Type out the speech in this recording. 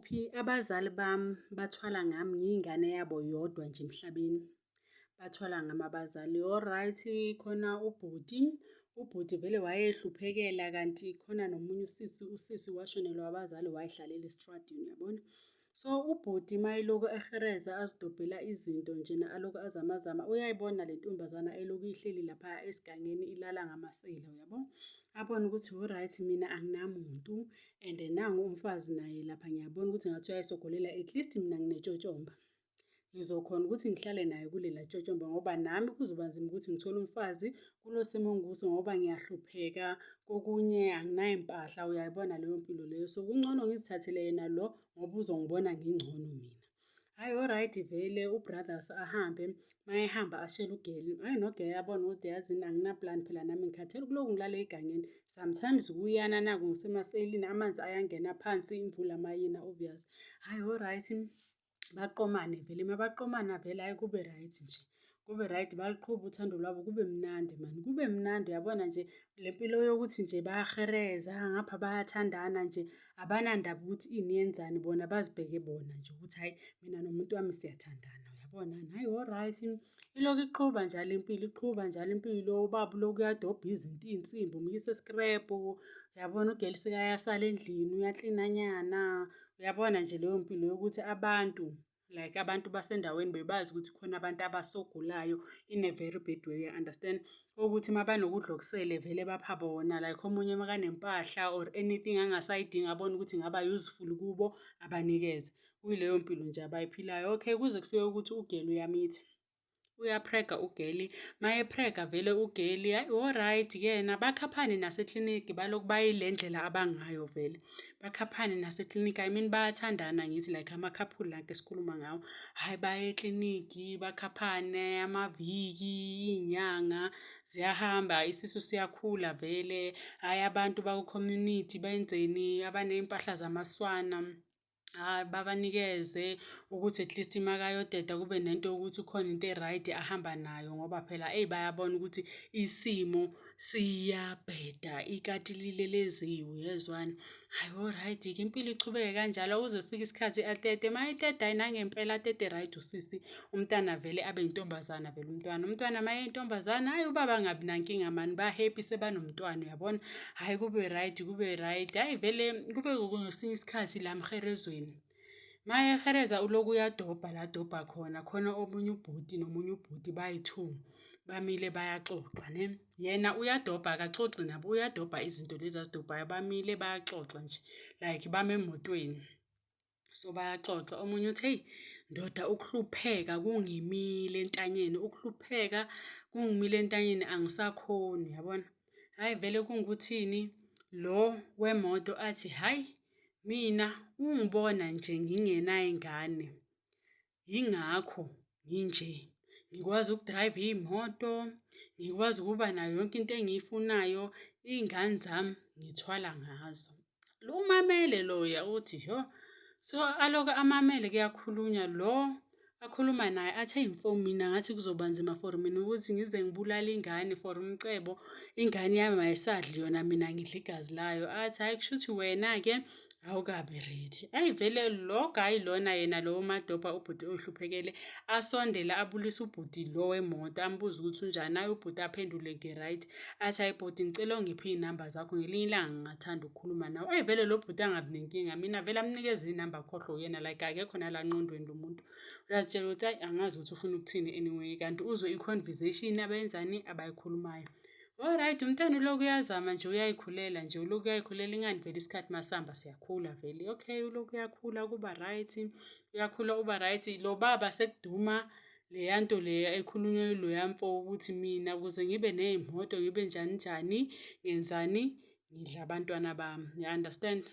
kuphi abazali bami bathwala ngami ngiyingane yabo yodwa nje emhlabeni. Bathwala ngami abazali. Alright, khona ubhuti vele wayehluphekela kanti khona nomunye usisi washonelwa abazali wayehlalela estradini uyabona. So ubhuti mayeloku ehereza azidobhela izinto njena aloku azamazama uyayibona le ntombazana eloku ihleli lapha esigangeni ilala ngamasela uyabo. Abona ukuthi alright mina anginamuntu and nangu umfazi naye lapha ngiyabona ukuthi ngathi uyayisogolela, at least mina nginetshotshomba. Ngizokhona ukuthi ngihlale naye kulela tshotshomba ngoba nami kuzoba nzima ukuthi ngithole umfazi kulo simo engikuso ngoba ngiyahlupheka. Kokunye anginayo impahla uyayibona leyo mpilo leyo. So kungcono ngizithathele yena lo ngoba uzongibona ngingcono mina. Hhayi alright vele u-brothers ahambe mayehamba ashele ugeli. Hhayi nogeli yabona ukuthi yazini angina-plan phela nami ngikhathele ukuloku ngilala egangeni. Sometimes kuyana naku ngisemaselini amanzi ayangena phansi imvula mayina obvious. Hhayi alright. Baqomane vele mabaqomana vele hhayi kube right nje. Kube right baluqhube uthando lwabo kube mnandi mani. Kube mnandi uyabona nje le mpilo yokuthi nje bayahereza ngapha bayathandana nje. Abanandaba ukuthi ini yenzani bona bazibheke bona nje ukuthi hhayi mina nomuntu wami siyathandana uyabona. Hhayi alright. Ilokhu iqhuba njalo impilo iqhuba njalo impilo. Ubaba ulokhu uyadobha izinto iy'nsimbi umuyisa eskrebhu. Uyabona ugeli sekayasala endlini uyaklinanyana. Uyabona nje leyo mpilo yokuthi abantu abantu basendaweni bebazi ukuthi khona abantu abasogolayo in a very bad way, understand? Ukuthi mabanokudla okusele vele bapha bona like omunye makanempahla or anything angasayidingi abone ukuthi ngaba useful kubo abanikeze. Kuyileyo mpilo nje abayiphilayo. Okay, kuze kufike ukuthi ugeli uyamitha. Uyaprega ugeli. Mayeprega vele ugeli alright yena bakhaphane naseklinikhi balokhu bayile ndlela abangayo vele. Bakhaphane naseklinikhi, I mean bayathandana ngithi like ama-couple like esikhuluma ngawo. Hhayi baye eklinikhi bakhaphane amaviki, iy'nyanga ziyahamba isisu siyakhula vele. Hhayi abantu baku-community benzeni abaney'mpahla zamaswana. Babanikeze ukuthi at least makayoteta kube nento yokuthi khona into e-right ahamba nayo ngoba phela bayabona ukuthi isimo siyabheda ikati lileleziwe uyezwani. Hhayi alright-ke impilo ichubeke kanjalo kuze kufike isikhathi atete. Mayeteta nangempela atete right usisi umntwana vele abe yintombazana vele umntwana. Umntwana mayeyintombazana hhayi ubaba angabi nankinga mani ba-happy sebanomntwana uyabona. Hhayi kube right kube right. Hhayi vele kube ngesinye isikhathi la mherezweni. Mayehereza uloku uyadobha la adobha khona omunye ubhuti nomunye ubhuti bayi-two bamile bayaxoxa ne. Yena uyadobha akaxoxi nabo uyadobha izinto lezi azidobhayo bamile bayaxoxa nje like bame emotweni. So bayaxoxa omunye uthi heyi ndoda ukuhlupheka kungimile entanyeni. Ukuhlupheka kungimile entanyeni angisakhoni uyabona. Hhayi vele kungukuthini lo wemoto athi hhayi mina ungibona nje ngingenayo ingane. Yingakho nginje. Ngikwazi ukudrayiva iy'moto, ngikwazi ukuba nayo yonke into engiyifunayo. Iy'ngane zami ngithwala ngazo. Lo umamele loya uthi hho. So aloku amamele kuyakhulunywa lo akhuluma naye athi heyi mfo mina ngathi kuzoba nzima for mina ukuthi ngize ngibulale ingane for umcebo. Ingane yami ayisadli yona mina ngidla igazi layo. Athi hhayi kushuthi wena-ke awukabi ready. Hhayi vele lo guy lona yena lo madopha ubhuti ohluphekele asondele abulise ubhuti lo wemoto ambuze ukuthi unjani. Naye ubhuti aphendule nge-right. Athi hhayi bhuti ngicela ungiphe iy'namba zakho ngelinye ilanga ngingathanda ukukhuluma nawe. Hhayi vele lo bhuti angabi nenkinga mina vele amnikeze iy'namba akhohlwe uyena like akekho nala ngqondweni lo muntu. Uyazitshela ukuthi hhayi angazi ukuthi ufuna ukuthini anyway kanti uzwe i-conversation abenzani abayikhulumayo. Alright umntwana ulokhu uyazama nje uyayikhulela nje ulokhu uyayikhulela ingani vele isikhathi masihamba siyakhula vele. Okay ulokhu uyakhula kuba right. Uyakhula uba right. Lo baba sekuduma leya nto leya ekhulunywe loya mfo ukuthi mina ukuze ngibe ney'moto ngibe njani njani ngenzani ngidla abantwana bami. You understand?